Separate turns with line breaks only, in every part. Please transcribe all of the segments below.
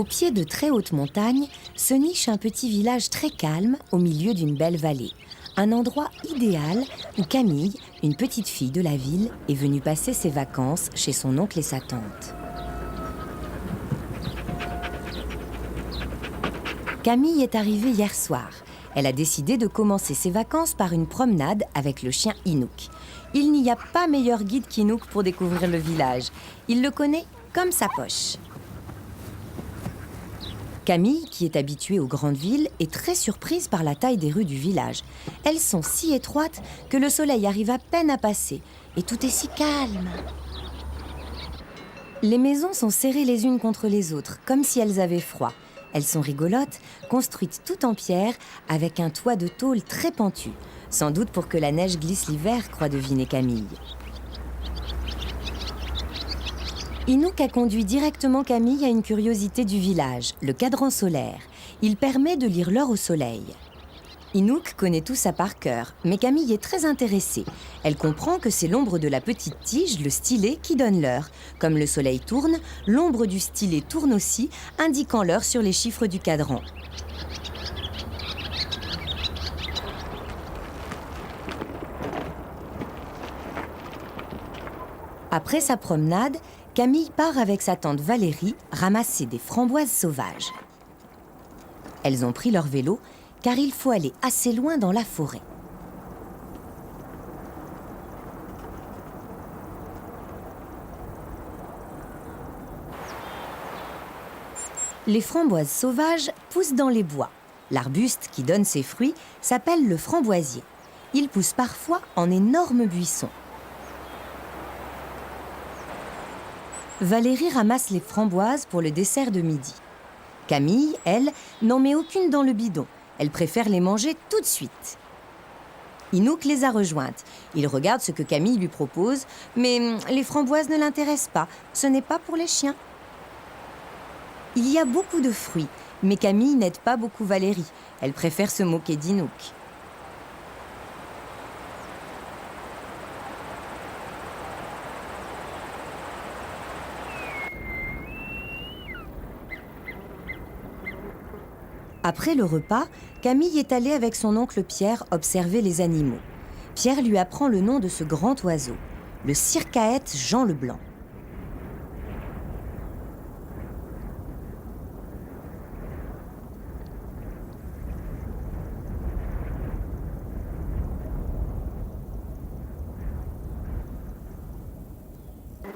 Au pied de très hautes montagnes se niche un petit village très calme au milieu d'une belle vallée. Un endroit idéal où Camille, une petite fille de la ville, est venue passer ses vacances chez son oncle et sa tante. Camille est arrivée hier soir. Elle a décidé de commencer ses vacances par une promenade avec le chien Inouk. Il n'y a pas meilleur guide qu'Inouk pour découvrir le village. Il le connaît comme sa poche. Camille, qui est habituée aux grandes villes, est très surprise par la taille des rues du village. Elles sont si étroites que le soleil arrive à peine à passer et tout est si calme. Les maisons sont serrées les unes contre les autres, comme si elles avaient froid. Elles sont rigolotes, construites toutes en pierre, avec un toit de tôle très pentu. Sans doute pour que la neige glisse l'hiver, croit deviner Camille. Inouk a conduit directement Camille à une curiosité du village, le cadran solaire. Il permet de lire l'heure au soleil. Inouk connaît tout ça par cœur, mais Camille est très intéressée. Elle comprend que c'est l'ombre de la petite tige, le stylet, qui donne l'heure. Comme le soleil tourne, l'ombre du stylet tourne aussi, indiquant l'heure sur les chiffres du cadran. Après sa promenade, Camille part avec sa tante Valérie ramasser des framboises sauvages. Elles ont pris leur vélo car il faut aller assez loin dans la forêt. Les framboises sauvages poussent dans les bois. L'arbuste qui donne ses fruits s'appelle le framboisier. Il pousse parfois en énormes buissons. Valérie ramasse les framboises pour le dessert de midi. Camille, elle, n'en met aucune dans le bidon. Elle préfère les manger tout de suite. Inouk les a rejointes. Il regarde ce que Camille lui propose, mais les framboises ne l'intéressent pas. Ce n'est pas pour les chiens. Il y a beaucoup de fruits, mais Camille n'aide pas beaucoup Valérie. Elle préfère se moquer d'Inouk. Après le repas, Camille est allée avec son oncle Pierre observer les animaux. Pierre lui apprend le nom de ce grand oiseau, le circaète Jean Leblanc.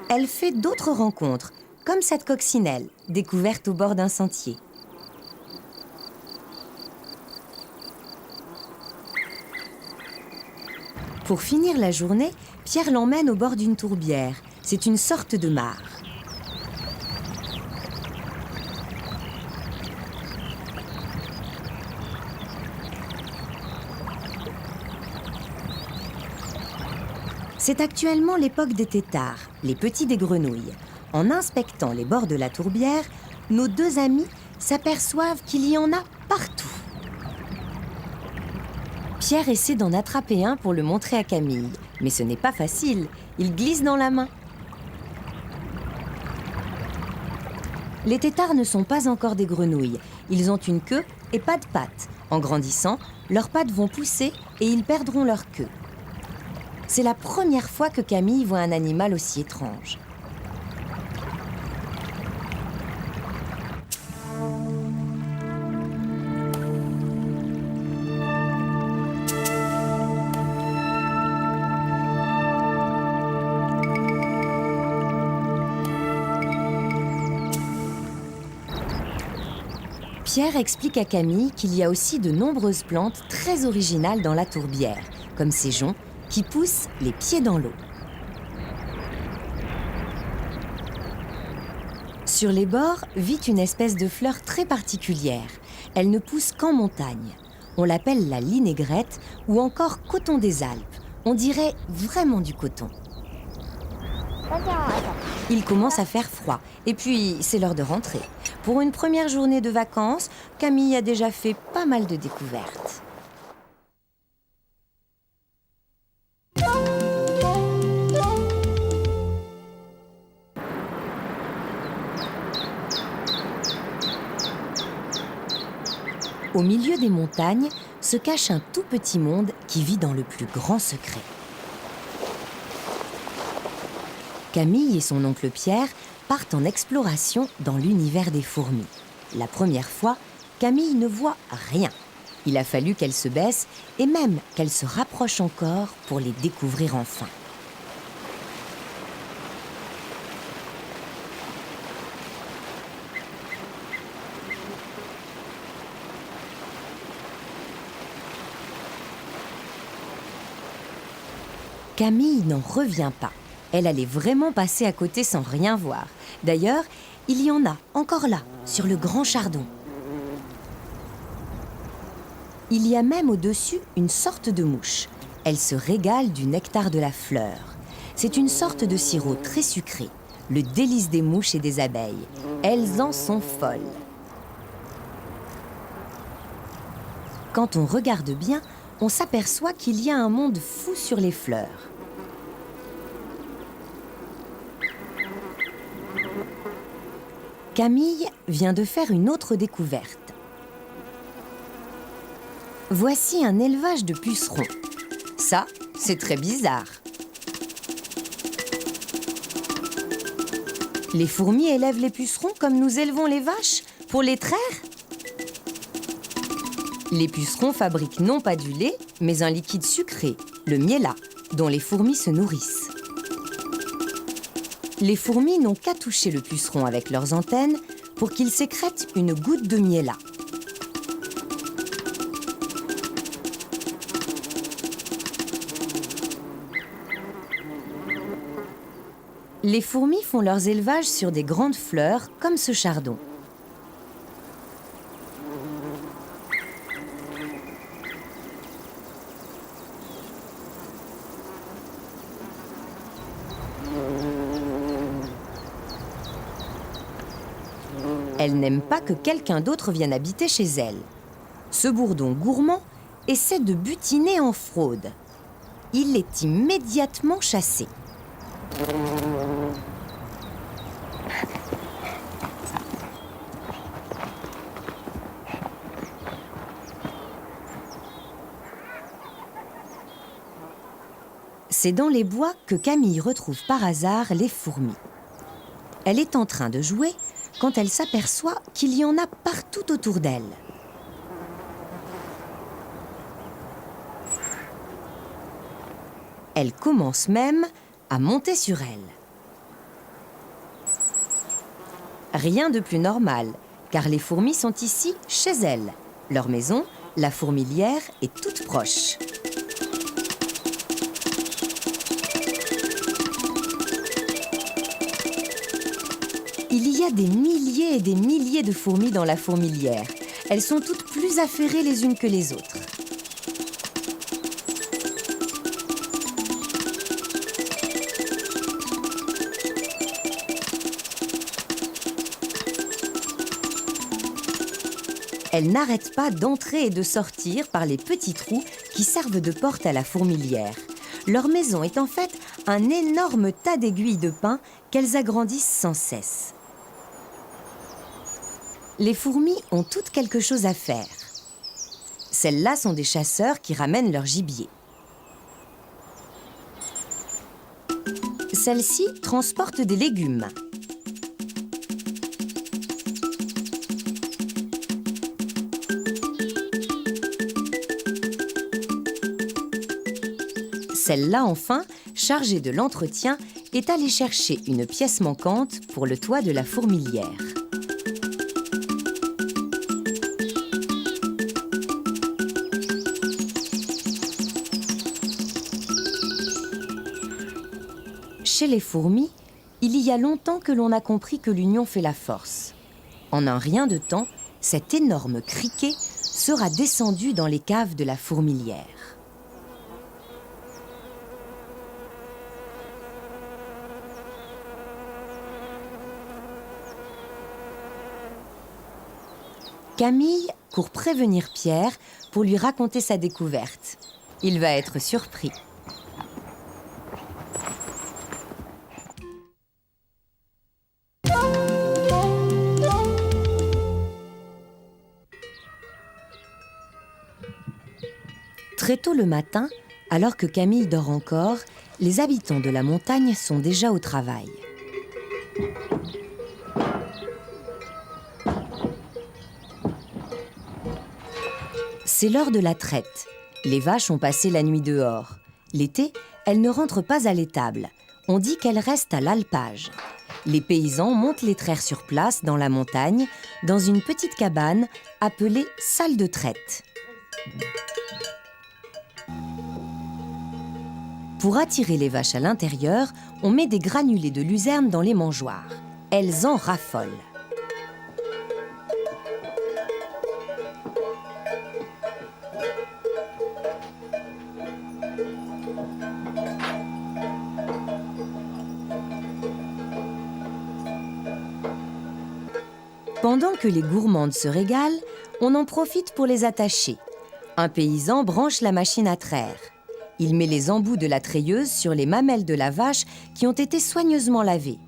Elle fait d'autres rencontres, comme cette coccinelle, découverte au bord d'un sentier. Pour finir la journée, Pierre l'emmène au bord d'une tourbière. C'est une sorte de mare. C'est actuellement l'époque des têtards, les petits des grenouilles. En inspectant les bords de la tourbière, nos deux amis s'aperçoivent qu'il y en a partout. Pierre essaie d'en attraper un pour le montrer à Camille. Mais ce n'est pas facile, il glisse dans la main. Les têtards ne sont pas encore des grenouilles. Ils ont une queue et pas de pattes. En grandissant, leurs pattes vont pousser et ils perdront leur queue. C'est la première fois que Camille voit un animal aussi étrange. Pierre explique à Camille qu'il y a aussi de nombreuses plantes très originales dans la tourbière, comme ces joncs qui poussent les pieds dans l'eau. Sur les bords vit une espèce de fleur très particulière. Elle ne pousse qu'en montagne. On l'appelle la linaigrette ou encore coton des Alpes. On dirait vraiment du coton. Il commence à faire froid et puis c'est l'heure de rentrer. Pour une première journée de vacances, Camille a déjà fait pas mal de découvertes. Au milieu des montagnes se cache un tout petit monde qui vit dans le plus grand secret. Camille et son oncle Pierre partent en exploration dans l'univers des fourmis. La première fois, Camille ne voit rien. Il a fallu qu'elle se baisse et même qu'elle se rapproche encore pour les découvrir enfin. Camille n'en revient pas. Elle allait vraiment passer à côté sans rien voir. D'ailleurs, il y en a encore là, sur le grand chardon. Il y a même au-dessus une sorte de mouche. Elle se régale du nectar de la fleur. C'est une sorte de sirop très sucré, le délice des mouches et des abeilles. Elles en sont folles. Quand on regarde bien, on s'aperçoit qu'il y a un monde fou sur les fleurs. Camille vient de faire une autre découverte. Voici un élevage de pucerons. Ça, c'est très bizarre. Les fourmis élèvent les pucerons comme nous élevons les vaches, pour les traire. Les pucerons fabriquent non pas du lait, mais un liquide sucré, le miella, dont les fourmis se nourrissent. Les fourmis n'ont qu'à toucher le puceron avec leurs antennes pour qu'il sécrète une goutte de miella. Les fourmis font leurs élevages sur des grandes fleurs comme ce chardon. Elle n'aime pas que quelqu'un d'autre vienne habiter chez elle. Ce bourdon gourmand essaie de butiner en fraude. Il est immédiatement chassé. C'est dans les bois que Camille retrouve par hasard les fourmis. Elle est en train de jouer quand elle s'aperçoit qu'il y en a partout autour d'elle. Elle commence même à monter sur elle. Rien de plus normal, car les fourmis sont ici chez elles. Leur maison, la fourmilière, est toute proche. Il y a des milliers et des milliers de fourmis dans la fourmilière. Elles sont toutes plus affairées les unes que les autres. Elles n'arrêtent pas d'entrer et de sortir par les petits trous qui servent de porte à la fourmilière. Leur maison est en fait un énorme tas d'aiguilles de pin qu'elles agrandissent sans cesse. Les fourmis ont toutes quelque chose à faire. Celles-là sont des chasseurs qui ramènent leur gibier. Celles-ci transportent des légumes. Celle-là, enfin, chargée de l'entretien, est allée chercher une pièce manquante pour le toit de la fourmilière. Chez les fourmis, il y a longtemps que l'on a compris que l'union fait la force. En un rien de temps, cet énorme criquet sera descendu dans les caves de la fourmilière. Camille court prévenir Pierre pour lui raconter sa découverte. Il va être surpris. Très tôt le matin, alors que Camille dort encore, les habitants de la montagne sont déjà au travail. C'est l'heure de la traite. Les vaches ont passé la nuit dehors. L'été, elles ne rentrent pas à l'étable. On dit qu'elles restent à l'alpage. Les paysans montent les traire sur place, dans la montagne, dans une petite cabane appelée salle de traite. Pour attirer les vaches à l'intérieur, on met des granulés de luzerne dans les mangeoires. Elles en raffolent. Pendant que les gourmandes se régalent, on en profite pour les attacher. Un paysan branche la machine à traire. Il met les embouts de la treilleuse sur les mamelles de la vache qui ont été soigneusement lavées.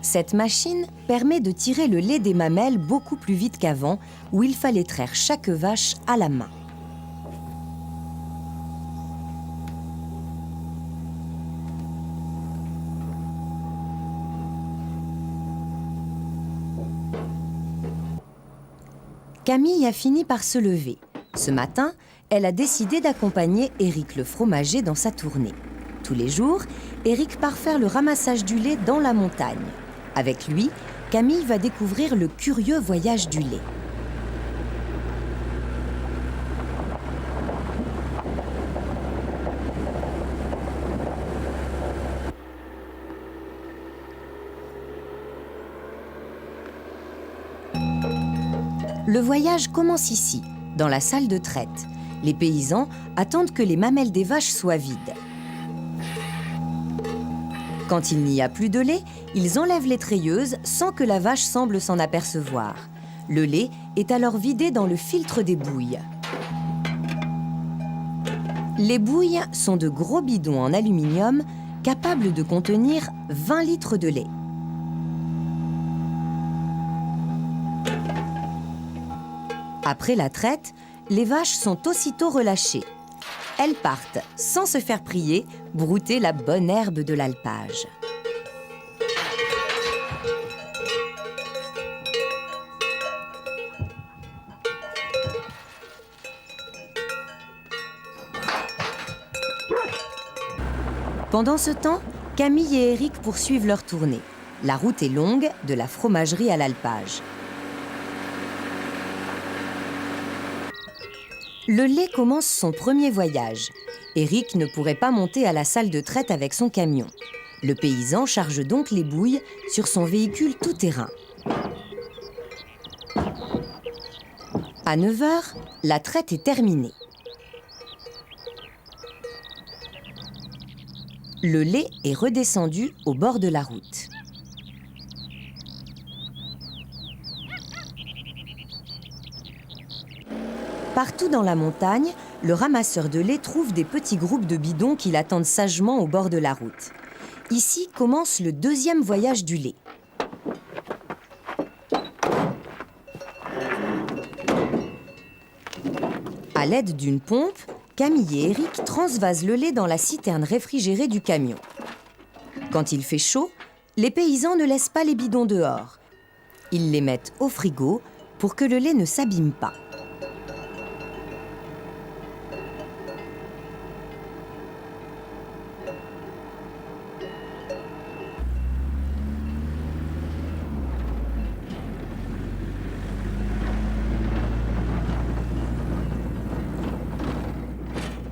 Cette machine permet de tirer le lait des mamelles beaucoup plus vite qu'avant, où il fallait traire chaque vache à la main. Camille a fini par se lever. Ce matin, elle a décidé d'accompagner Éric le fromager dans sa tournée. Tous les jours, Éric part faire le ramassage du lait dans la montagne. Avec lui, Camille va découvrir le curieux voyage du lait. Le voyage commence ici, dans la salle de traite. Les paysans attendent que les mamelles des vaches soient vides. Quand il n'y a plus de lait, ils enlèvent les treilleuses sans que la vache semble s'en apercevoir. Le lait est alors vidé dans le filtre des bouilles. Les bouilles sont de gros bidons en aluminium capables de contenir 20 litres de lait. Après la traite, les vaches sont aussitôt relâchées. Elles partent, sans se faire prier, brouter la bonne herbe de l'alpage. Pendant ce temps, Camille et Éric poursuivent leur tournée. La route est longue, de la fromagerie à l'alpage. Le lait commence son premier voyage. Éric ne pourrait pas monter à la salle de traite avec son camion. Le paysan charge donc les bouilles sur son véhicule tout-terrain. À 9 h, la traite est terminée. Le lait est redescendu au bord de la route. Partout dans la montagne, le ramasseur de lait trouve des petits groupes de bidons qui l'attendent sagement au bord de la route. Ici commence le deuxième voyage du lait. À l'aide d'une pompe, Camille et Éric transvasent le lait dans la citerne réfrigérée du camion. Quand il fait chaud, les paysans ne laissent pas les bidons dehors. Ils les mettent au frigo pour que le lait ne s'abîme pas.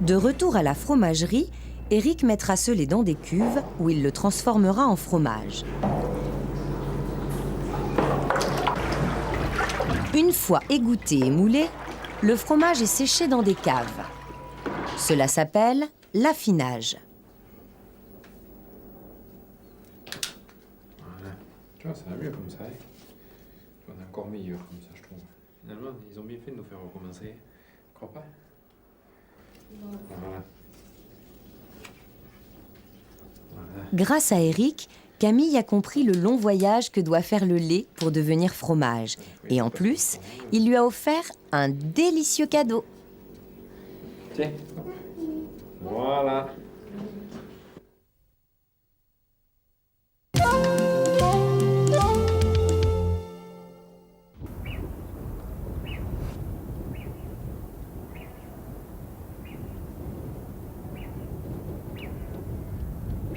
De retour à la fromagerie, Éric mettra ce lait dans des cuves où il le transformera en fromage. Une fois égoutté et moulé, le fromage est séché dans des caves. Cela s'appelle l'affinage.
Voilà. Tu vois, ça va mieux comme ça. On est encore meilleur comme ça, je trouve. Finalement, ils ont bien fait de nous faire recommencer. Tu crois pas? Voilà. Voilà.
Grâce à Éric, Camille a compris le long voyage que doit faire le lait pour devenir fromage. Et en plus, il lui a offert un délicieux cadeau.
Tiens. Voilà.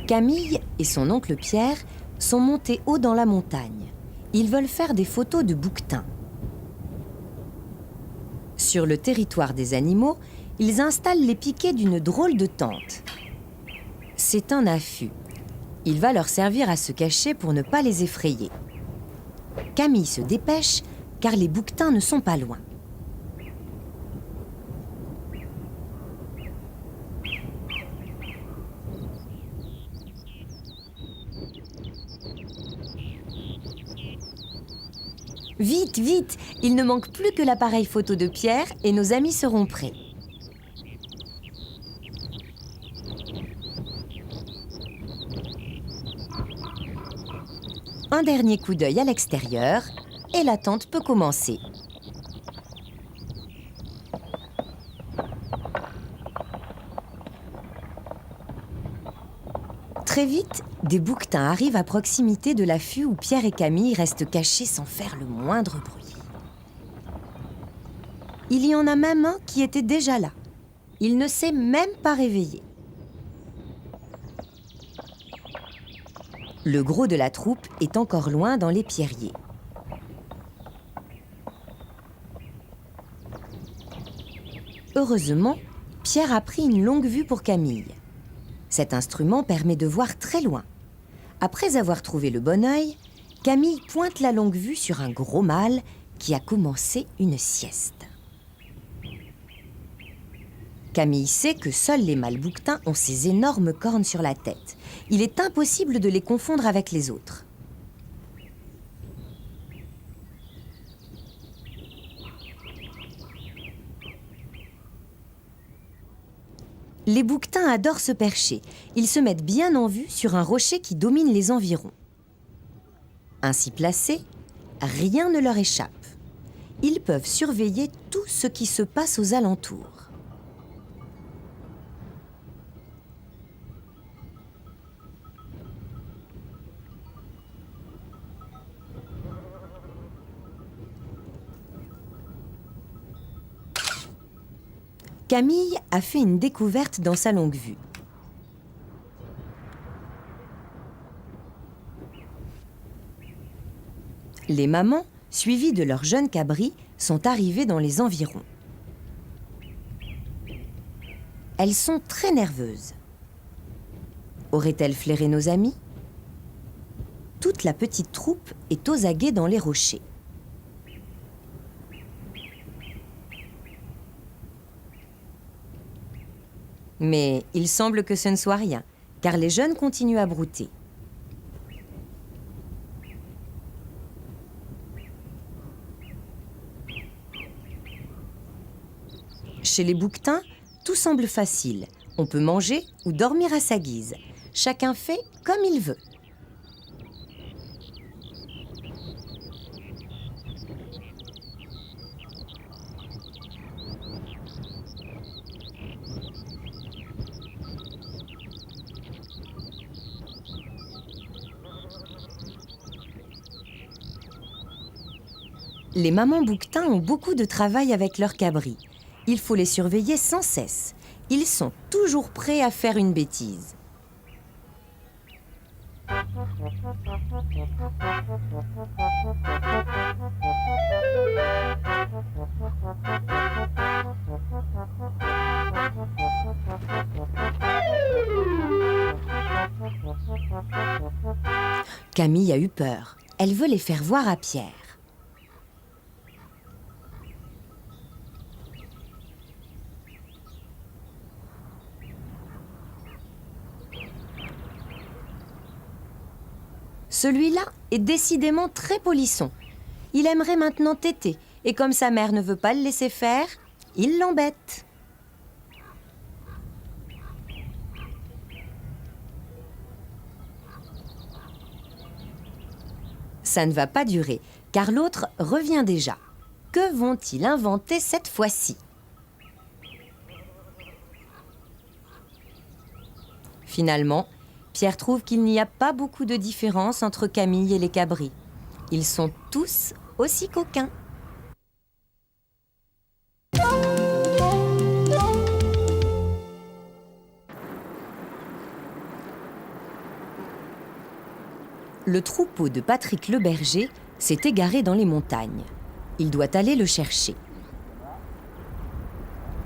Camille et son oncle Pierre sont montés haut dans la montagne. Ils veulent faire des photos de bouquetins. Sur le territoire des animaux, ils installent les piquets d'une drôle de tente. C'est un affût. Il va leur servir à se cacher pour ne pas les effrayer. Camille se dépêche car les bouquetins ne sont pas loin. Vite, vite! Il ne manque plus que l'appareil photo de Pierre et nos amis seront prêts. Un dernier coup d'œil à l'extérieur et l'attente peut commencer. Très vite, des bouquetins arrivent à proximité de l'affût où Pierre et Camille restent cachés sans faire le moindre bruit. Il y en a même un qui était déjà là. Il ne s'est même pas réveillé. Le gros de la troupe est encore loin dans les pierriers. Heureusement, Pierre a pris une longue vue pour Camille. Cet instrument permet de voir très loin. Après avoir trouvé le bon œil, Camille pointe la longue vue sur un gros mâle qui a commencé une sieste. Camille sait que seuls les mâles bouquetins ont ces énormes cornes sur la tête. Il est impossible de les confondre avec les autres. Les bouquetins adorent se percher. Ils se mettent bien en vue sur un rocher qui domine les environs. Ainsi placés, rien ne leur échappe. Ils peuvent surveiller tout ce qui se passe aux alentours. Camille a fait une découverte dans sa longue vue. Les mamans, suivies de leurs jeunes cabris, sont arrivées dans les environs. Elles sont très nerveuses. Auraient-elles flairé nos amis? Toute la petite troupe est aux aguets dans les rochers. Mais il semble que ce ne soit rien, car les jeunes continuent à brouter. Chez les bouquetins, tout semble facile. On peut manger ou dormir à sa guise. Chacun fait comme il veut. Les mamans bouquetins ont beaucoup de travail avec leurs cabris. Il faut les surveiller sans cesse. Ils sont toujours prêts à faire une bêtise. Camille a eu peur. Elle veut les faire voir à Pierre. Celui-là est décidément très polisson. Il aimerait maintenant téter, et comme sa mère ne veut pas le laisser faire, il l'embête. Ça ne va pas durer, car l'autre revient déjà. Que vont-ils inventer cette fois-ci ? Finalement, Pierre trouve qu'il n'y a pas beaucoup de différence entre Camille et les cabris. Ils sont tous aussi coquins. Le troupeau de Patrick le berger s'est égaré dans les montagnes. Il doit aller le chercher.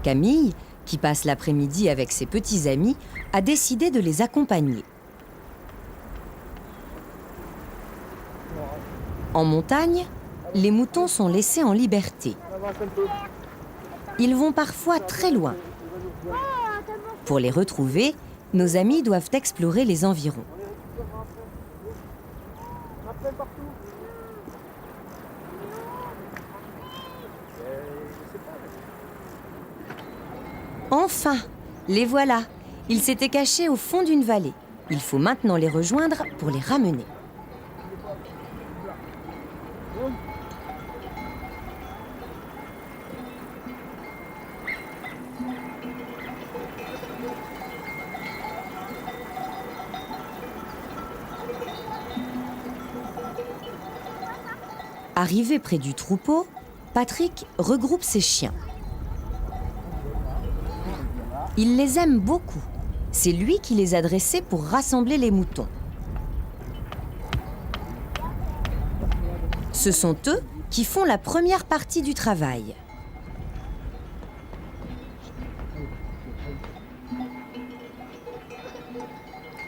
Camille, qui passe l'après-midi avec ses petits amis, a décidé de les accompagner. En montagne, les moutons sont laissés en liberté. Ils vont parfois très loin. Pour les retrouver, nos amis doivent explorer les environs. Enfin, les voilà. Ils s'étaient cachés au fond d'une vallée. Il faut maintenant les rejoindre pour les ramener. Arrivé près du troupeau, Patrick regroupe ses chiens. Il les aime beaucoup. C'est lui qui les a dressés pour rassembler les moutons. Ce sont eux qui font la première partie du travail.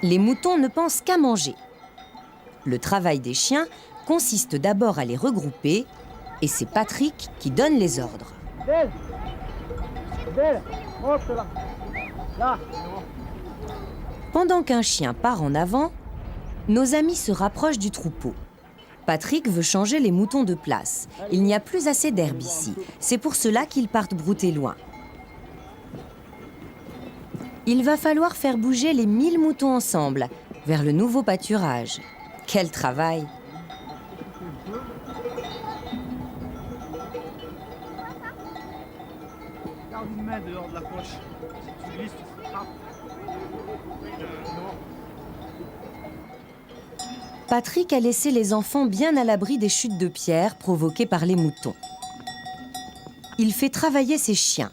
Les moutons ne pensent qu'à manger. Le travail des chiens consiste d'abord à les regrouper et c'est Patrick qui donne les ordres. Pendant qu'un chien part en avant, nos amis se rapprochent du troupeau. Patrick veut changer les moutons de place. Il n'y a plus assez d'herbe ici. C'est pour cela qu'ils partent brouter loin. Il va falloir faire bouger les 1000 moutons ensemble, vers le nouveau pâturage. Quel travail!
Garde une main dehors de la poche. Si tu glisses, tu frappes.
Patrick a laissé les enfants bien à l'abri des chutes de pierre provoquées par les moutons. Il fait travailler ses chiens.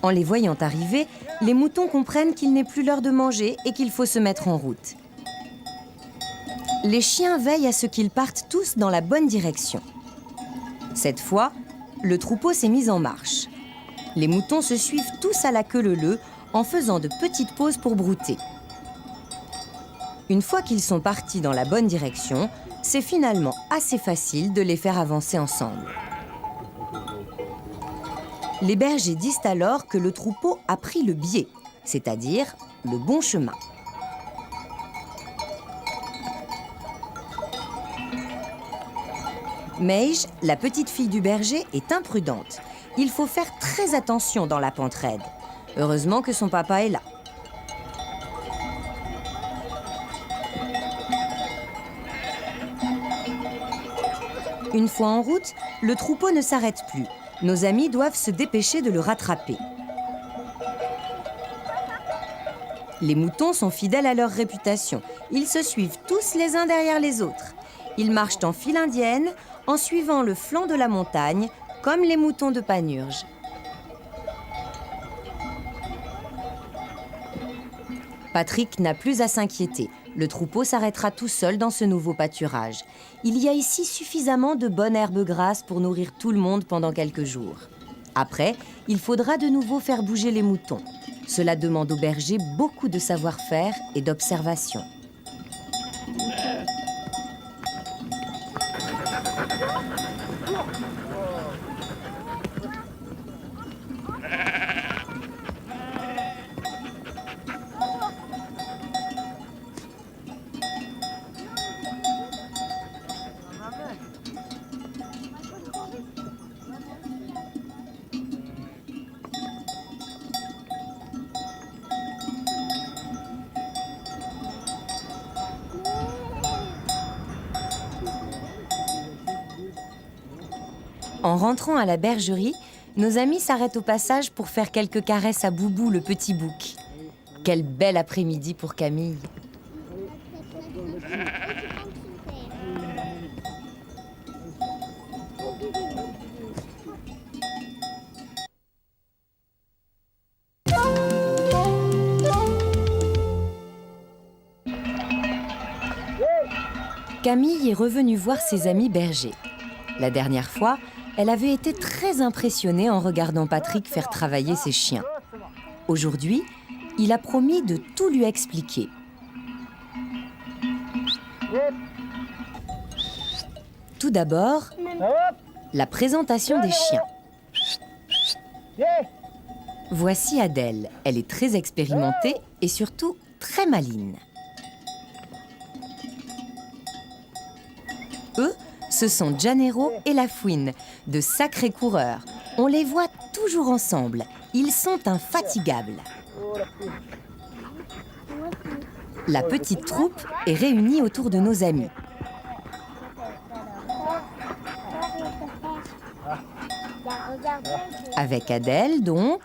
En les voyant arriver, les moutons comprennent qu'il n'est plus l'heure de manger et qu'il faut se mettre en route. Les chiens veillent à ce qu'ils partent tous dans la bonne direction. Cette fois, le troupeau s'est mis en marche. Les moutons se suivent tous à la queue leu-leu en faisant de petites pauses pour brouter. Une fois qu'ils sont partis dans la bonne direction, c'est finalement assez facile de les faire avancer ensemble. Les bergers disent alors que le troupeau a pris le biais, c'est-à-dire le bon chemin. Meige, la petite fille du berger, est imprudente. Il faut faire très attention dans la pente raide. Heureusement que son papa est là. Une fois en route, le troupeau ne s'arrête plus. Nos amis doivent se dépêcher de le rattraper. Les moutons sont fidèles à leur réputation. Ils se suivent tous les uns derrière les autres. Ils marchent en file indienne, en suivant le flanc de la montagne, comme les moutons de Panurge. Patrick n'a plus à s'inquiéter. Le troupeau s'arrêtera tout seul dans ce nouveau pâturage. Il y a ici suffisamment de bonne herbe grasse pour nourrir tout le monde pendant quelques jours. Après, il faudra de nouveau faire bouger les moutons. Cela demande aux bergers beaucoup de savoir-faire et d'observation. En rentrant à la bergerie, nos amis s'arrêtent au passage pour faire quelques caresses à Boubou, le petit bouc. Quel bel après-midi pour Camille. Camille est revenue voir ses amis bergers. La dernière fois, elle avait été très impressionnée en regardant Patrick faire travailler ses chiens. Aujourd'hui, il a promis de tout lui expliquer. Tout d'abord, la présentation des chiens. Voici Adèle. Elle est très expérimentée et surtout très maligne. Eux, ce sont Janeiro et la Fouine, de sacrés coureurs. On les voit toujours ensemble. Ils sont infatigables. La petite troupe est réunie autour de nos amis. Avec Adèle, donc,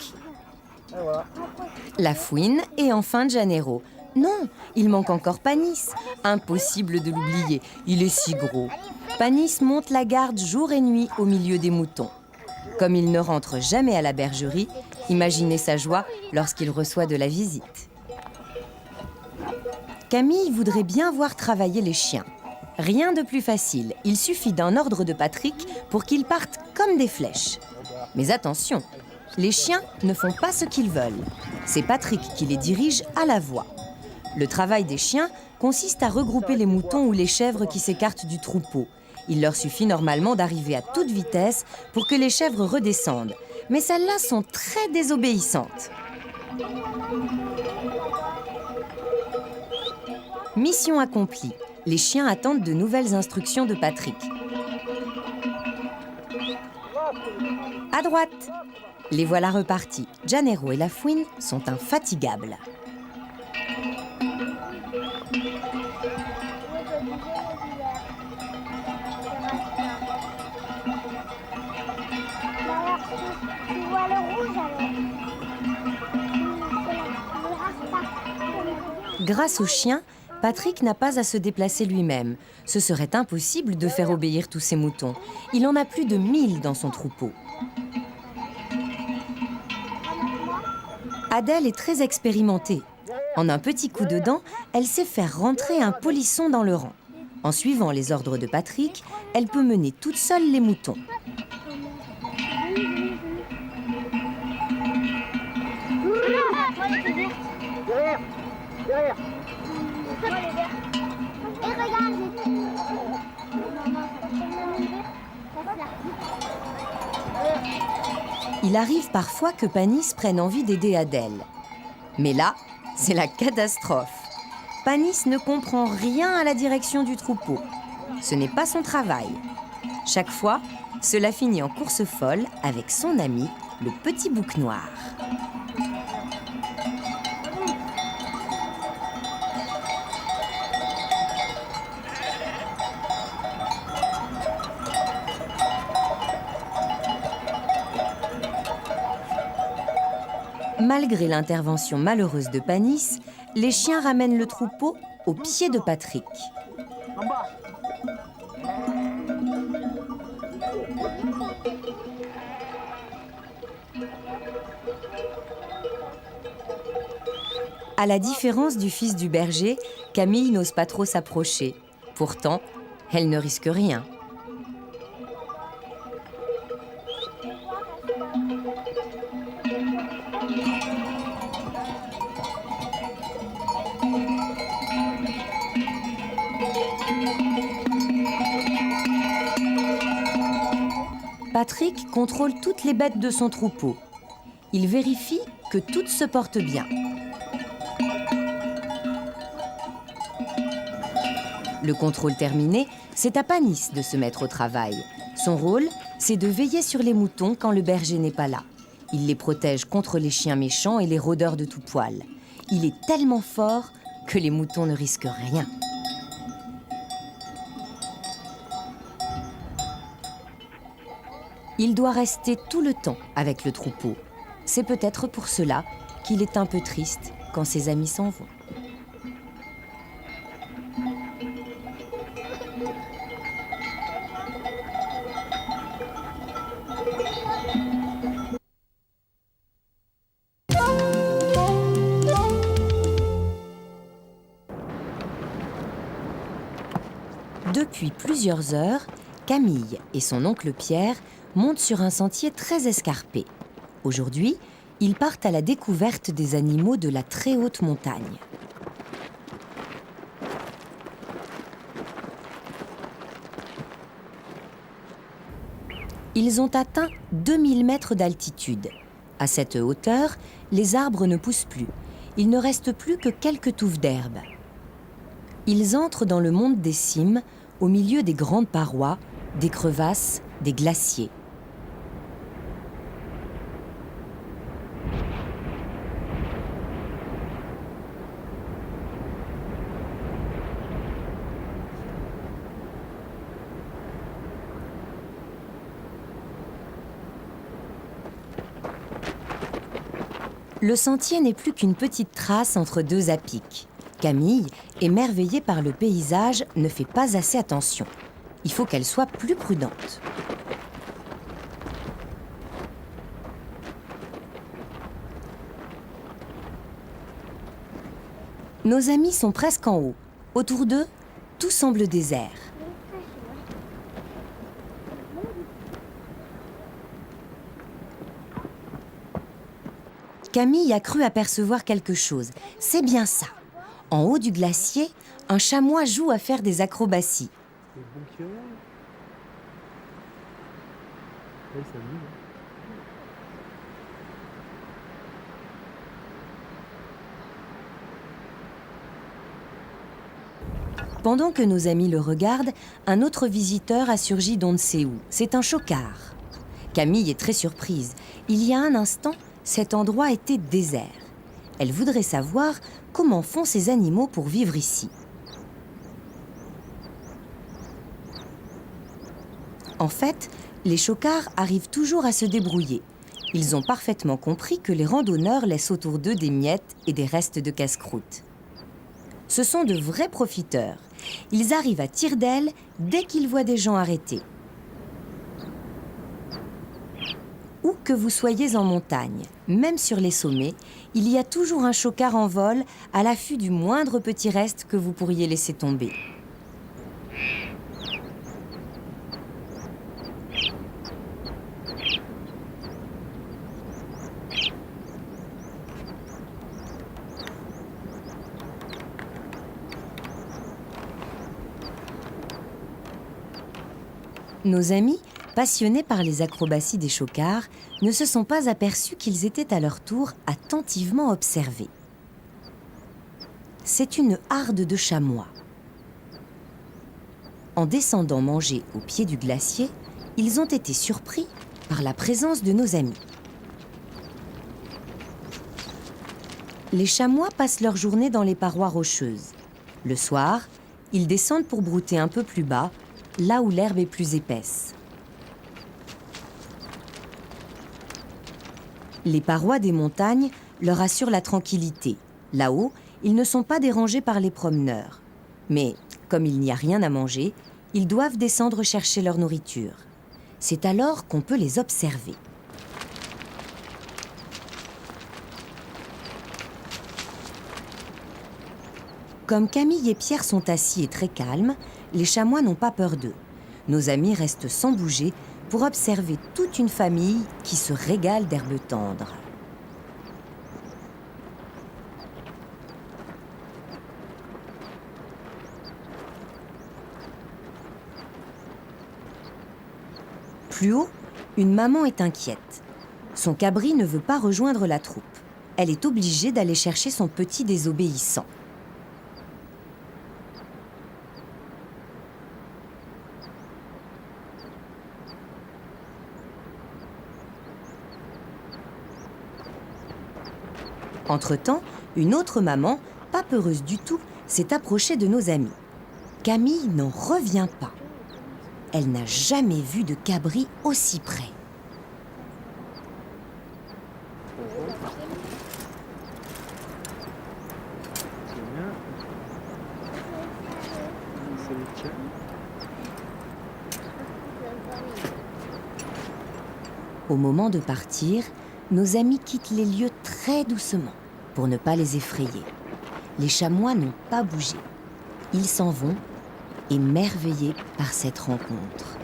la Fouine et enfin Janeiro. Non, il manque encore Panis. Impossible de l'oublier, il est si gros. Panis monte la garde jour et nuit au milieu des moutons. Comme il ne rentre jamais à la bergerie, imaginez sa joie lorsqu'il reçoit de la visite. Camille voudrait bien voir travailler les chiens. Rien de plus facile, il suffit d'un ordre de Patrick pour qu'ils partent comme des flèches. Mais attention, les chiens ne font pas ce qu'ils veulent. C'est Patrick qui les dirige à la voix. Le travail des chiens consiste à regrouper les moutons ou les chèvres qui s'écartent du troupeau. Il leur suffit normalement d'arriver à toute vitesse pour que les chèvres redescendent. Mais celles-là sont très désobéissantes. Mission accomplie. Les chiens attendent de nouvelles instructions de Patrick. À droite. Les voilà repartis. Janeiro et la Fouine sont infatigables. Grâce aux chiens, Patrick n'a pas à se déplacer lui-même. Ce serait impossible de faire obéir tous ces moutons. Il en a plus de 1000 dans son troupeau. Adèle est très expérimentée. En un petit coup de dent, elle sait faire rentrer un polisson dans le rang. En suivant les ordres de Patrick, elle peut mener toute seule les moutons. Il arrive parfois que Panis prenne envie d'aider Adèle. Mais là, c'est la catastrophe. Panis ne comprend rien à la direction du troupeau. Ce n'est pas son travail. Chaque fois, cela finit en course folle avec son ami, le petit bouc noir. Malgré l'intervention malheureuse de Panis, les chiens ramènent le troupeau au pied de Patrick.
En bas.
À la différence du fils du berger, Camille n'ose pas trop s'approcher. Pourtant, elle ne risque rien. Patrick contrôle toutes les bêtes de son troupeau. Il vérifie que toutes se portent bien. Le contrôle terminé, c'est à Panis de se mettre au travail. Son rôle, c'est de veiller sur les moutons quand le berger n'est pas là. Il les protège contre les chiens méchants et les rôdeurs de tout poil. Il est tellement fort que les moutons ne risquent rien. Il doit rester tout le temps avec le troupeau. C'est peut-être pour cela qu'il est un peu triste quand ses amis s'en vont. Depuis plusieurs heures, Camille et son oncle Pierre montent sur un sentier très escarpé. Aujourd'hui, ils partent à la découverte des animaux de la très haute montagne. Ils ont atteint 2000 mètres d'altitude. À cette hauteur, les arbres ne poussent plus. Il ne reste plus que quelques touffes d'herbe. Ils entrent dans le monde des cimes, au milieu des grandes parois, des crevasses, des glaciers. Le sentier n'est plus qu'une petite trace entre deux à-pics. Camille, émerveillée par le paysage, ne fait pas assez attention. Il faut qu'elle soit plus prudente. Nos amis sont presque en haut. Autour d'eux, tout semble désert. Camille a cru apercevoir quelque chose. C'est bien ça. En haut du glacier, un chamois joue à faire des acrobaties. Pendant que nos amis le regardent, un autre visiteur a surgi d'on ne sait où. C'est un chocard. Camille est très surprise. Il y a un instant, cet endroit était désert. Elle voudrait savoir comment font ces animaux pour vivre ici. En fait, les chocards arrivent toujours à se débrouiller. Ils ont parfaitement compris que les randonneurs laissent autour d'eux des miettes et des restes de casse-croûte. Ce sont de vrais profiteurs. Ils arrivent à tire-d'aile dès qu'ils voient des gens arrêtés. Où que vous soyez en montagne, même sur les sommets, il y a toujours un chocard en vol à l'affût du moindre petit reste que vous pourriez laisser tomber. Nos amis, passionnés par les acrobaties des chocards, ne se sont pas aperçus qu'ils étaient à leur tour attentivement observés. C'est une harde de chamois. En descendant manger au pied du glacier, ils ont été surpris par la présence de nos amis. Les chamois passent leur journée dans les parois rocheuses. Le soir, ils descendent pour brouter un peu plus bas, là où l'herbe est plus épaisse. Les parois des montagnes leur assurent la tranquillité. Là-haut, ils ne sont pas dérangés par les promeneurs. Mais, comme il n'y a rien à manger, ils doivent descendre chercher leur nourriture. C'est alors qu'on peut les observer. Comme Camille et Pierre sont assis et très calmes, les chamois n'ont pas peur d'eux. Nos amis restent sans bouger pour observer toute une famille qui se régale d'herbes tendres. Plus haut, une maman est inquiète. Son cabri ne veut pas rejoindre la troupe. Elle est obligée d'aller chercher son petit désobéissant. Entre-temps, une autre maman, pas peureuse du tout, s'est approchée de nos amis. Camille n'en revient pas. Elle n'a jamais vu de cabri aussi près.
C'est bien. C'est le tien.
Au moment de partir, nos amis quittent les lieux très doucement pour ne pas les effrayer. Les chamois n'ont pas bougé. Ils s'en vont, émerveillés par cette rencontre.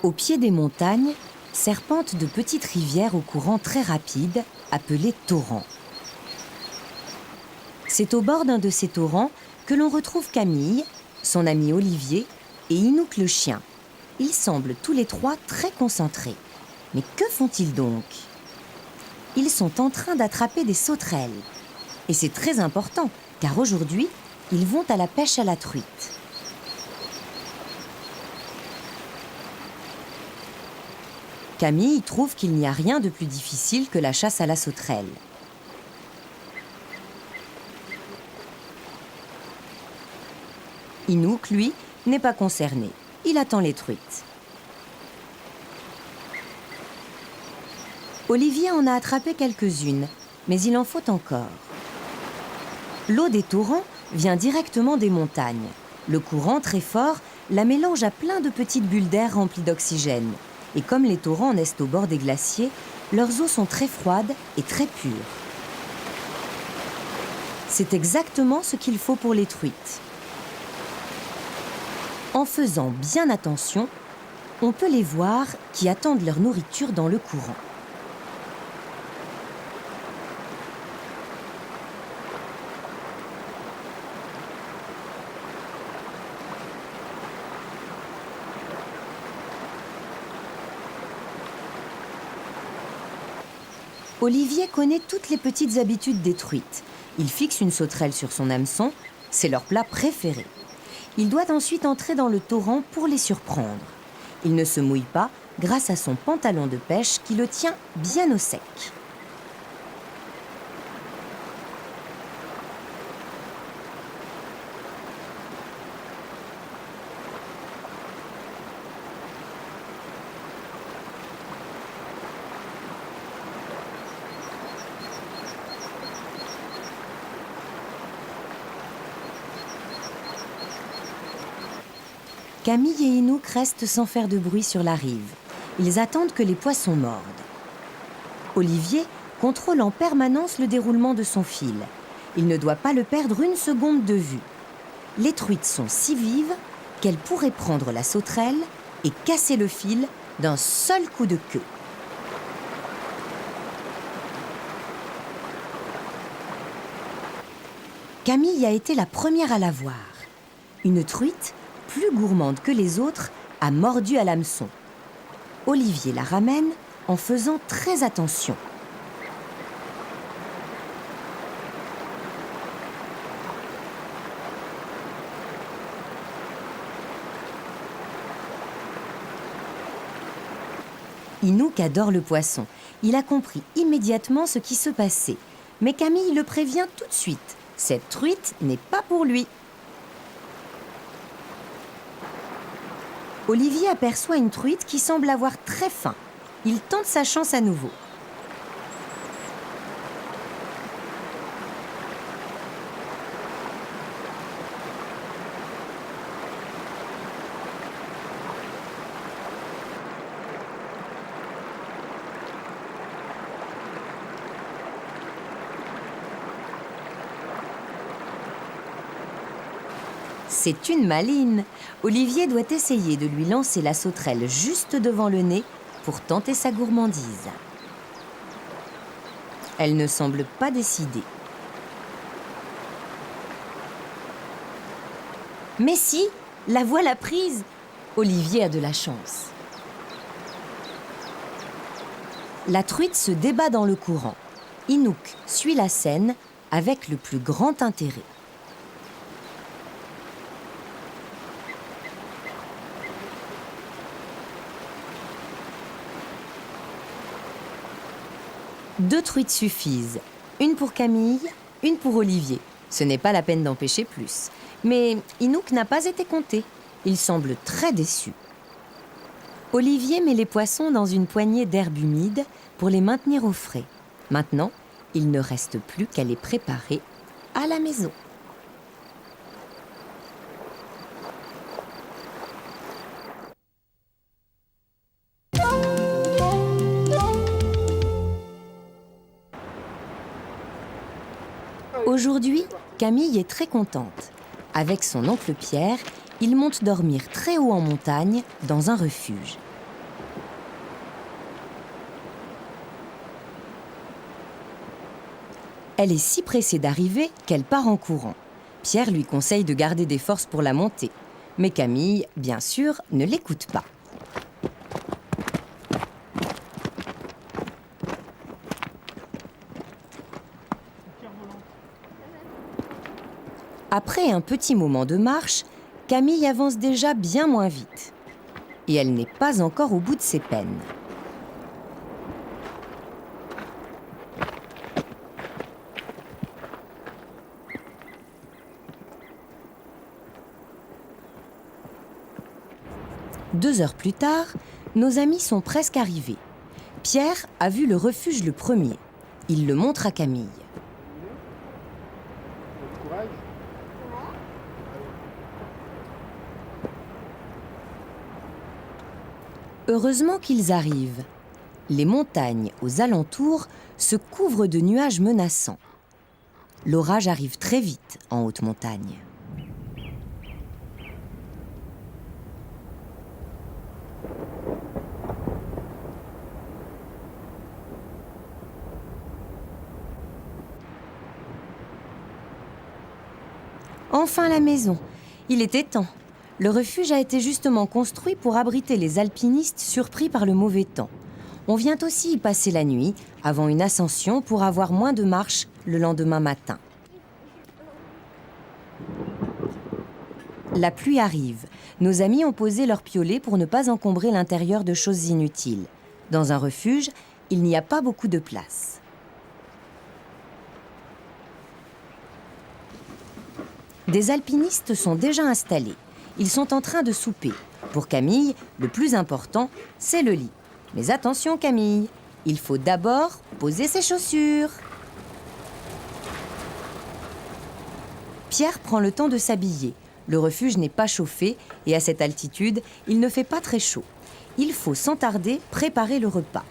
Au pied des montagnes, serpentent de petites rivières au courant très rapide, appelées torrents. C'est au bord d'un de ces torrents que l'on retrouve Camille, son ami Olivier et Inouk le chien. Ils semblent tous les trois très concentrés. Mais que font-ils donc? Ils sont en train d'attraper des sauterelles. Et c'est très important, car aujourd'hui, ils vont à la pêche à la truite. Camille trouve qu'il n'y a rien de plus difficile que la chasse à la sauterelle. Inouk, lui, n'est pas concerné. Il attend les truites. Olivier en a attrapé quelques-unes, mais il en faut encore. L'eau des torrents vient directement des montagnes. Le courant, très fort, la mélange à plein de petites bulles d'air remplies d'oxygène. Et comme les torrents naissent au bord des glaciers, leurs eaux sont très froides et très pures. C'est exactement ce qu'il faut pour les truites. En faisant bien attention, on peut les voir qui attendent leur nourriture dans le courant. Olivier connaît toutes les petites habitudes des truites. Il fixe une sauterelle sur son hameçon, c'est leur plat préféré. Il doit ensuite entrer dans le torrent pour les surprendre. Il ne se mouille pas grâce à son pantalon de pêche qui le tient bien au sec. Camille et Inouk restent sans faire de bruit sur la rive. Ils attendent que les poissons mordent. Olivier contrôle en permanence le déroulement de son fil. Il ne doit pas le perdre une seconde de vue. Les truites sont si vives qu'elles pourraient prendre la sauterelle et casser le fil d'un seul coup de queue. Camille a été la première à la voir. Une truite, plus gourmande que les autres, a mordu à l'hameçon. Olivier la ramène en faisant très attention. Inouk adore le poisson. Il a compris immédiatement ce qui se passait. Mais Camille le prévient tout de suite. Cette truite n'est pas pour lui. Olivier aperçoit une truite qui semble avoir très faim. Il tente sa chance à nouveau. C'est une maline. Olivier doit essayer de lui lancer la sauterelle juste devant le nez pour tenter sa gourmandise. Elle ne semble pas décidée. Mais si, la voilà prise. Olivier a de la chance. La truite se débat dans le courant. Inouk suit la scène avec le plus grand intérêt. 2 truites suffisent. Une pour Camille, une pour Olivier. Ce n'est pas la peine d'en pêcher plus. Mais Inouk n'a pas été compté. Il semble très déçu. Olivier met les poissons dans une poignée d'herbe humide pour les maintenir au frais. Maintenant, il ne reste plus qu'à les préparer à la maison. Aujourd'hui, Camille est très contente. Avec son oncle Pierre, ils montent dormir très haut en montagne, dans un refuge. Elle est si pressée d'arriver qu'elle part en courant. Pierre lui conseille de garder des forces pour la montée. Mais Camille, bien sûr, ne l'écoute pas. Après un petit moment de marche, Camille avance déjà bien moins vite. Et elle n'est pas encore au bout de ses peines. Deux heures plus tard, nos amis sont presque arrivés. Pierre a vu le refuge le premier. Il le montre à Camille. Heureusement qu'ils arrivent. Les montagnes aux alentours se couvrent de nuages menaçants. L'orage arrive très vite en haute montagne. Enfin la maison. Il était temps. Le refuge a été justement construit pour abriter les alpinistes surpris par le mauvais temps. On vient aussi y passer la nuit, avant une ascension, pour avoir moins de marche le lendemain matin. La pluie arrive. Nos amis ont posé leurs piolets pour ne pas encombrer l'intérieur de choses inutiles. Dans un refuge, il n'y a pas beaucoup de place. Des alpinistes sont déjà installés. Ils sont en train de souper. Pour Camille, le plus important, c'est le lit. Mais attention Camille, il faut d'abord poser ses chaussures. Pierre prend le temps de s'habiller. Le refuge n'est pas chauffé et à cette altitude, il ne fait pas très chaud. Il faut sans tarder préparer le repas.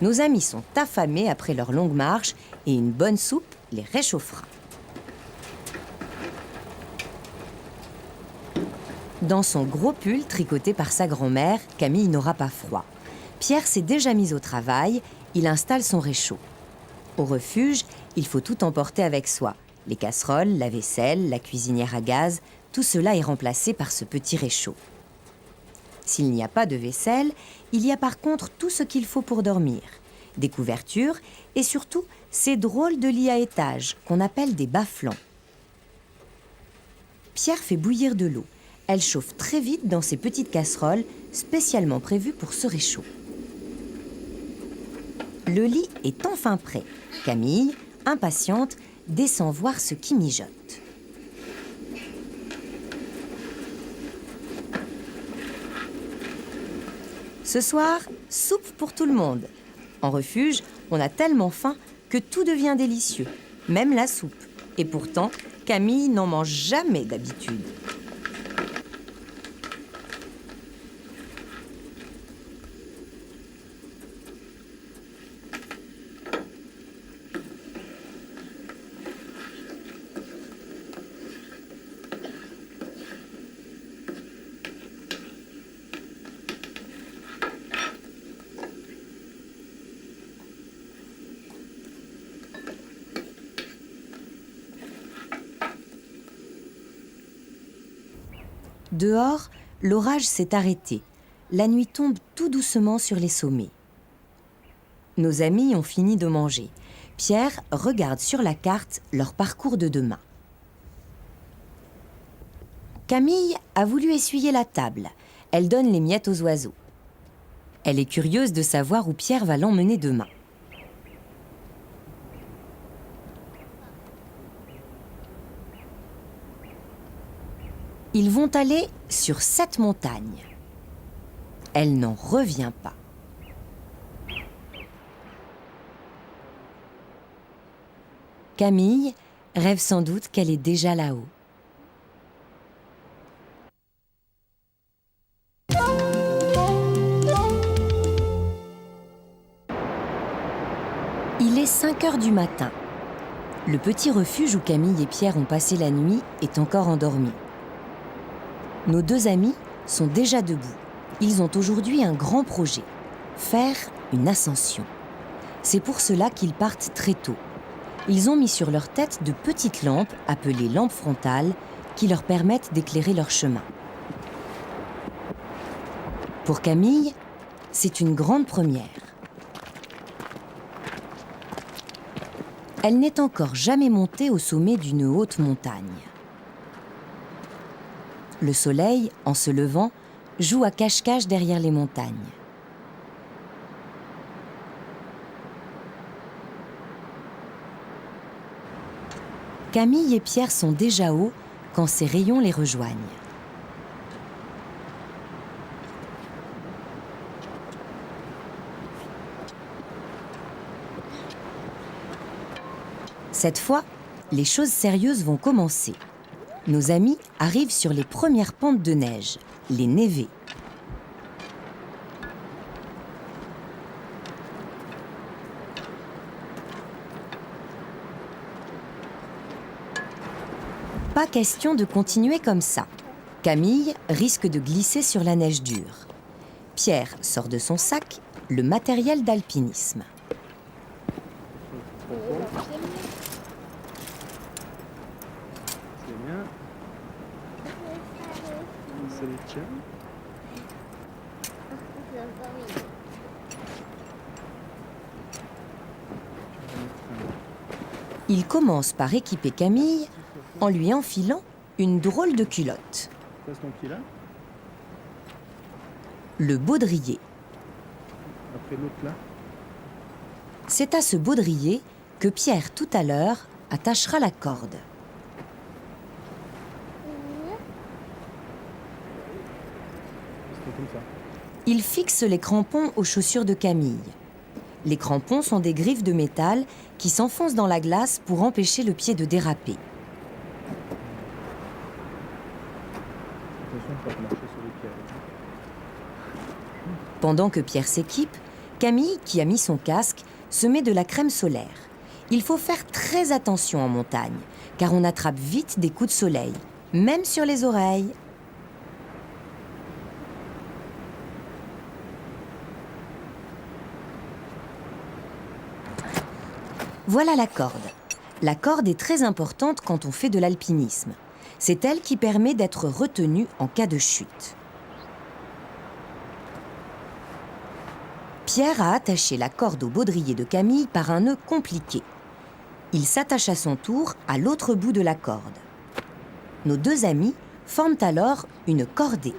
Nos amis sont affamés après leur longue marche et une bonne soupe les réchauffera. Dans son gros pull tricoté par sa grand-mère, Camille n'aura pas froid. Pierre s'est déjà mis au travail, il installe son réchaud. Au refuge, il faut tout emporter avec soi. Les casseroles, la vaisselle, la cuisinière à gaz, tout cela est remplacé par ce petit réchaud. S'il n'y a pas de vaisselle, il y a par contre tout ce qu'il faut pour dormir. Des couvertures et surtout ces drôles de lits à étages qu'on appelle des bas-flancs. Pierre fait bouillir de l'eau. Elle chauffe très vite dans ces petites casseroles spécialement prévues pour ce réchaud. Le lit est enfin prêt. Camille, impatiente, descend voir ce qui mijote. Ce soir, soupe pour tout le monde. En refuge, on a tellement faim que tout devient délicieux, même la soupe. Et pourtant, Camille n'en mange jamais d'habitude. Dehors, l'orage s'est arrêté. La nuit tombe tout doucement sur les sommets. Nos amis ont fini de manger. Pierre regarde sur la carte leur parcours de demain. Camille a voulu essuyer la table. Elle donne les miettes aux oiseaux. Elle est curieuse de savoir où Pierre va l'emmener demain. Ils vont aller sur cette montagne. Elle n'en revient pas. Camille rêve sans doute qu'elle est déjà là-haut. Il est 5 heures du matin. Le petit refuge où Camille et Pierre ont passé la nuit est encore endormi. Nos deux amis sont déjà debout. Ils ont aujourd'hui un grand projet, faire une ascension. C'est pour cela qu'ils partent très tôt. Ils ont mis sur leur tête de petites lampes appelées lampes frontales qui leur permettent d'éclairer leur chemin. Pour Camille, c'est une grande première. Elle n'est encore jamais montée au sommet d'une haute montagne. Le soleil, en se levant, joue à cache-cache derrière les montagnes. Camille et Pierre sont déjà hauts quand ces rayons les rejoignent. Cette fois, les choses sérieuses vont commencer. Nos amis arrivent sur les premières pentes de neige, les névés. Pas question de continuer comme ça. Camille risque de glisser sur la neige dure. Pierre sort de son sac le matériel d'alpinisme.
C'est bien. Ça les tient.
Il commence par équiper Camille en lui enfilant une drôle de culotte.
Passe ton pied là.
Le baudrier.
Après l'autre là.
C'est à ce baudrier que Pierre, tout à l'heure, attachera la corde.
C'est comme ça.
Il fixe les crampons aux chaussures de Camille. Les crampons sont des griffes de métal qui s'enfoncent dans la glace pour empêcher le pied de déraper.
Attention, faut pas marcher sur les pieds.
Pendant que Pierre s'équipe, Camille, qui a mis son casque, se met de la crème solaire. Il faut faire très attention en montagne, car on attrape vite des coups de soleil, même sur les oreilles. Voilà la corde. La corde est très importante quand on fait de l'alpinisme. C'est elle qui permet d'être retenu en cas de chute. Pierre a attaché la corde au baudrier de Camille par un nœud compliqué. Il s'attache à son tour à l'autre bout de la corde. Nos deux amis forment alors une cordée.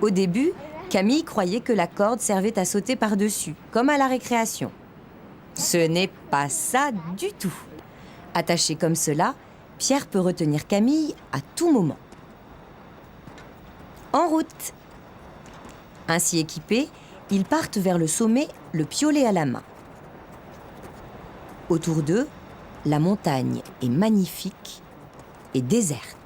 Au début, Camille croyait que la corde servait à sauter par-dessus, comme à la récréation. Ce n'est pas ça du tout. Attaché comme cela, Pierre peut retenir Camille à tout moment. En route! Ainsi équipés, ils partent vers le sommet, le piolet à la main. Autour d'eux, la montagne est magnifique et déserte.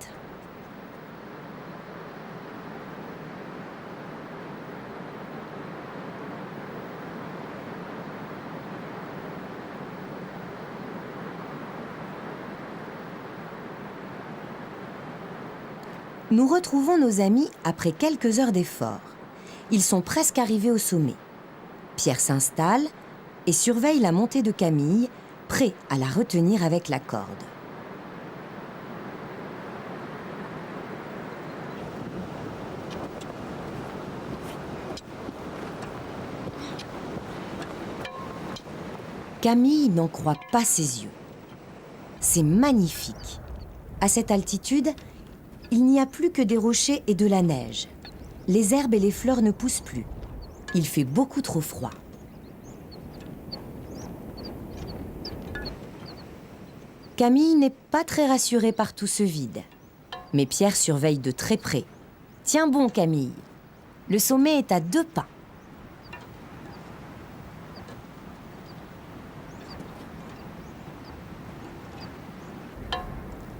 Nous retrouvons nos amis après quelques heures d'effort. Ils sont presque arrivés au sommet. Pierre s'installe et surveille la montée de Camille, prêt à la retenir avec la corde. Camille n'en croit pas ses yeux. C'est magnifique. À cette altitude, il n'y a plus que des rochers et de la neige. Les herbes et les fleurs ne poussent plus. Il fait beaucoup trop froid. Camille n'est pas très rassurée par tout ce vide. Mais Pierre surveille de très près. Tiens bon, Camille. Le sommet est à 2 pas.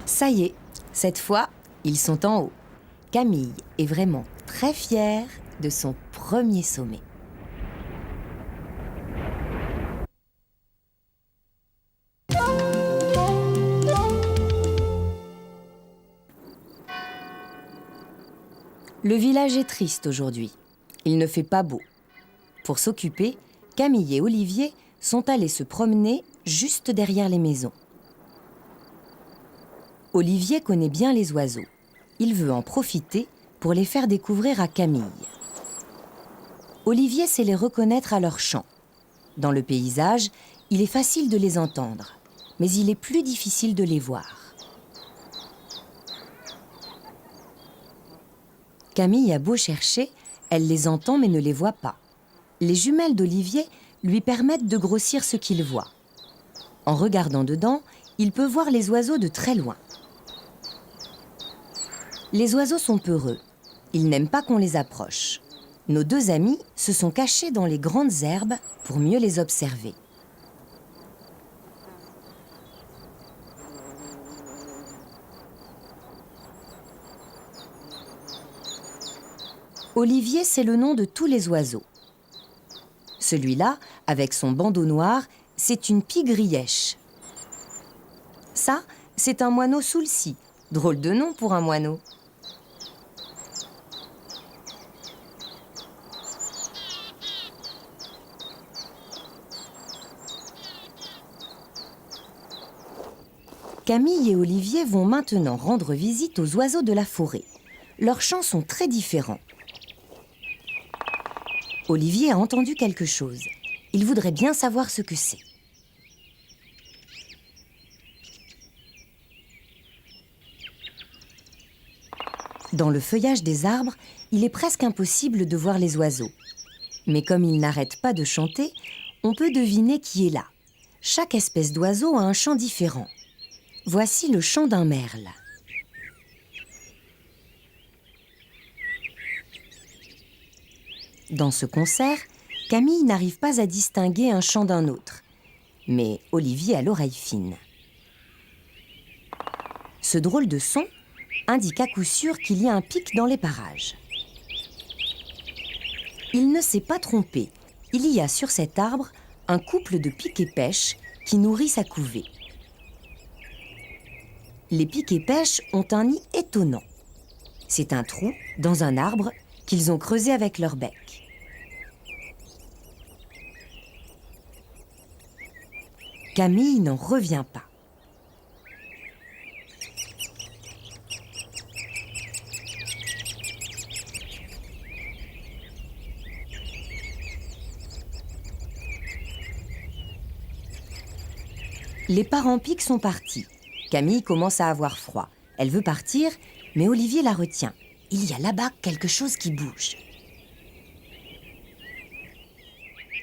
Ça y est, cette fois, ils sont en haut. Camille est vraiment très fière de son premier sommet. Le village est triste aujourd'hui. Il ne fait pas beau. Pour s'occuper, Camille et Olivier sont allés se promener juste derrière les maisons. Olivier connaît bien les oiseaux. Il veut en profiter pour les faire découvrir à Camille. Olivier sait les reconnaître à leur chant. Dans le paysage, il est facile de les entendre, mais il est plus difficile de les voir. Camille a beau chercher, elle les entend mais ne les voit pas. Les jumelles d'Olivier lui permettent de grossir ce qu'il voit. En regardant dedans, il peut voir les oiseaux de très loin. Les oiseaux sont peureux. Ils n'aiment pas qu'on les approche. Nos 2 amis se sont cachés dans les grandes herbes pour mieux les observer. Olivier, c'est le nom de tous les oiseaux. Celui-là, avec son bandeau noir, c'est une pie-grièche. Ça, c'est un moineau soulcy. Drôle de nom pour un moineau. Camille et Olivier vont maintenant rendre visite aux oiseaux de la forêt. Leurs chants sont très différents. Olivier a entendu quelque chose. Il voudrait bien savoir ce que c'est. Dans le feuillage des arbres, il est presque impossible de voir les oiseaux. Mais comme ils n'arrêtent pas de chanter, on peut deviner qui est là. Chaque espèce d'oiseau a un chant différent. Voici le chant d'un merle. Dans ce concert, Camille n'arrive pas à distinguer un chant d'un autre. Mais Olivier a l'oreille fine. Ce drôle de son indique à coup sûr qu'il y a un pic dans les parages. Il ne s'est pas trompé. Il y a sur cet arbre un couple de pics-et-pêches qui nourrit sa couvée. Les pics-et-pêches ont un nid étonnant. C'est un trou dans un arbre qu'ils ont creusé avec leur bec. Camille n'en revient pas. Les parents pics sont partis. Camille commence à avoir froid. Elle veut partir, mais Olivier la retient. Il y a là-bas quelque chose qui bouge.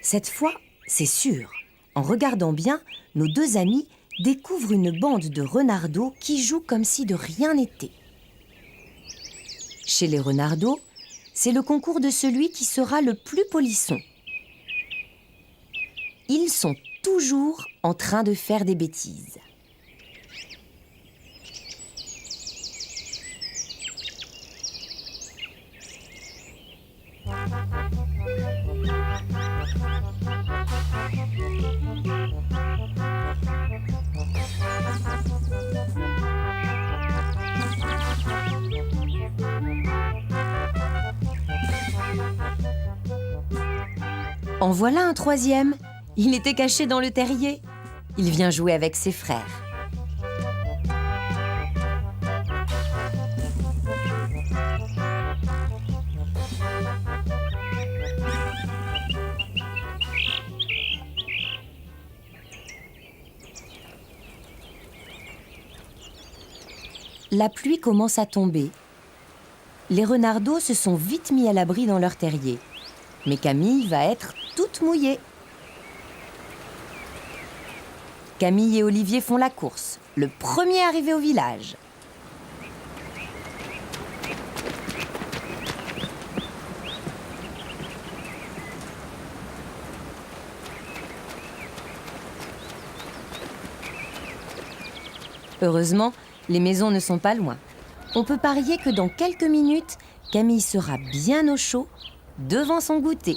Cette fois, c'est sûr. En regardant bien, nos 2 amis découvrent une bande de renardeaux qui jouent comme si de rien n'était. Chez les renardeaux, c'est le concours de celui qui sera le plus polisson. Ils sont toujours en train de faire des bêtises. En voilà un 3e. Il était caché dans le terrier. Il vient jouer avec ses frères. La pluie commence à tomber. Les renardeaux se sont vite mis à l'abri dans leur terrier. Mais Camille va être toute mouillée. Camille et Olivier font la course. le premier arrivé au village. Heureusement, les maisons ne sont pas loin. On peut parier que dans quelques minutes, Camille sera bien au chaud devant son goûter.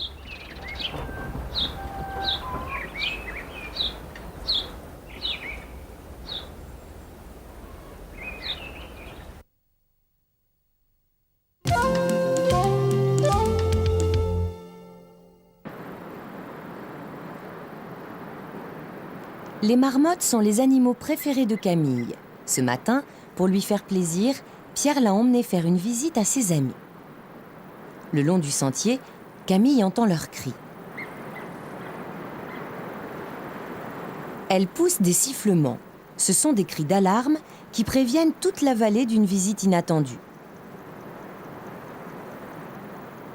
Les marmottes sont les animaux préférés de Camille. Ce matin, pour lui faire plaisir, Pierre l'a emmené faire une visite à ses amis. Le long du sentier, Camille entend leurs cris. Elles poussent des sifflements. Ce sont des cris d'alarme qui préviennent toute la vallée d'une visite inattendue.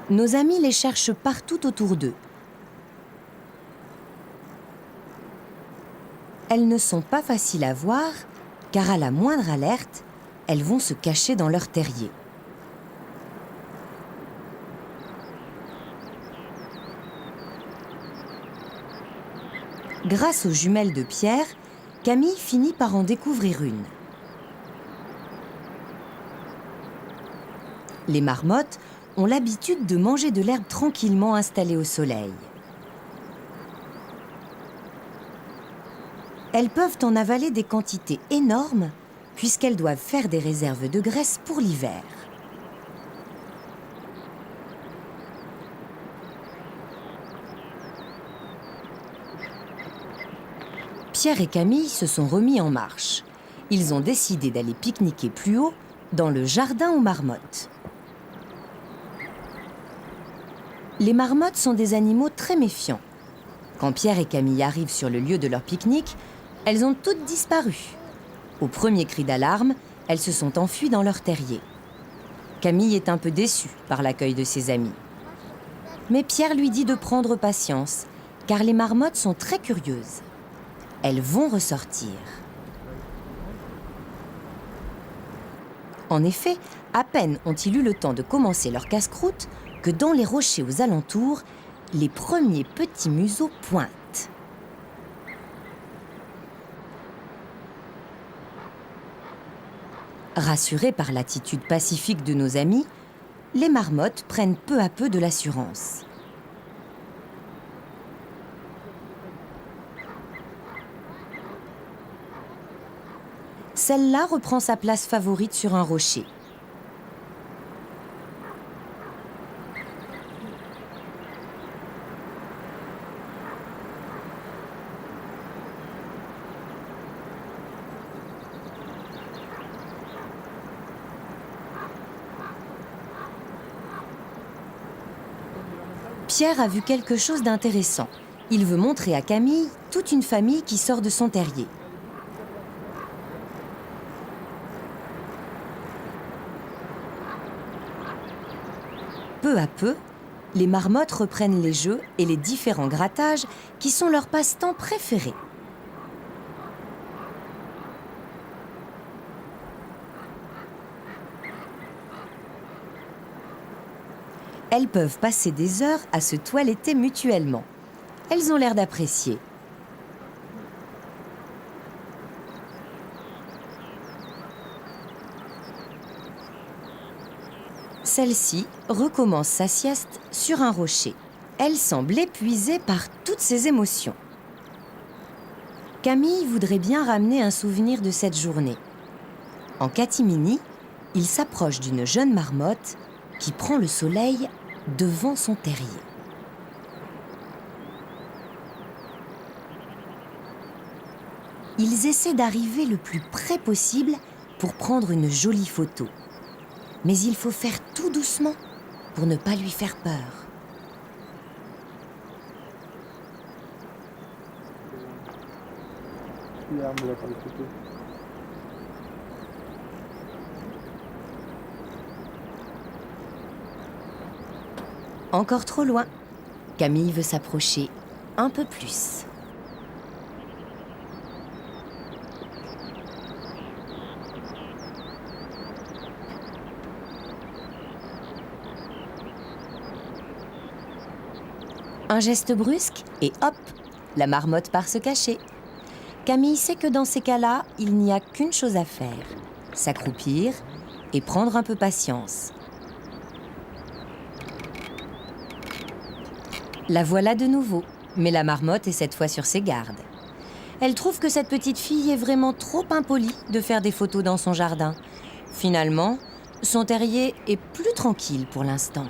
Nos amis les cherchent partout autour d'eux. Elles ne sont pas faciles à voir, car à la moindre alerte, elles vont se cacher dans leur terrier. Grâce aux jumelles de Pierre, Camille finit par en découvrir une. Les marmottes ont l'habitude de manger de l'herbe tranquillement installée au soleil. Elles peuvent en avaler des quantités énormes puisqu'elles doivent faire des réserves de graisse pour l'hiver. Pierre et Camille se sont remis en marche. Ils ont décidé d'aller pique-niquer plus haut, dans le jardin aux marmottes. Les marmottes sont des animaux très méfiants. Quand Pierre et Camille arrivent sur le lieu de leur pique-nique, elles ont toutes disparu. Au premier cri d'alarme, elles se sont enfuies dans leur terrier. Camille est un peu déçue par l'accueil de ses amis. Mais Pierre lui dit de prendre patience, car les marmottes sont très curieuses. Elles vont ressortir. En effet, à peine ont-ils eu le temps de commencer leur casse-croûte que dans les rochers aux alentours, les premiers petits museaux pointent. Rassurées par l'attitude pacifique de nos amis, les marmottes prennent peu à peu de l'assurance. Celle-là reprend sa place favorite sur un rocher. Pierre a vu quelque chose d'intéressant. Il veut montrer à Camille toute une famille qui sort de son terrier. Peu à peu, les marmottes reprennent les jeux et les différents grattages qui sont leur passe-temps préféré. Elles peuvent passer des heures à se toiletter mutuellement. Elles ont l'air d'apprécier. Celle-ci recommence sa sieste sur un rocher. Elle semble épuisée par toutes ses émotions. Camille voudrait bien ramener un souvenir de cette journée. En catimini, il s'approche d'une jeune marmotte qui prend le soleil devant son terrier. Ils essaient d'arriver le plus près possible pour prendre une jolie photo. Mais il faut faire tout doucement pour ne pas lui faire peur. Encore trop loin. Camille veut s'approcher un peu plus. Un geste brusque et hop, la marmotte part se cacher. Camille sait que dans ces cas-là, il n'y a qu'une chose à faire, s'accroupir et prendre un peu patience. La voilà de nouveau, mais la marmotte est cette fois sur ses gardes. Elle trouve que cette petite fille est vraiment trop impolie de faire des photos dans son jardin. Finalement, son terrier est plus tranquille pour l'instant.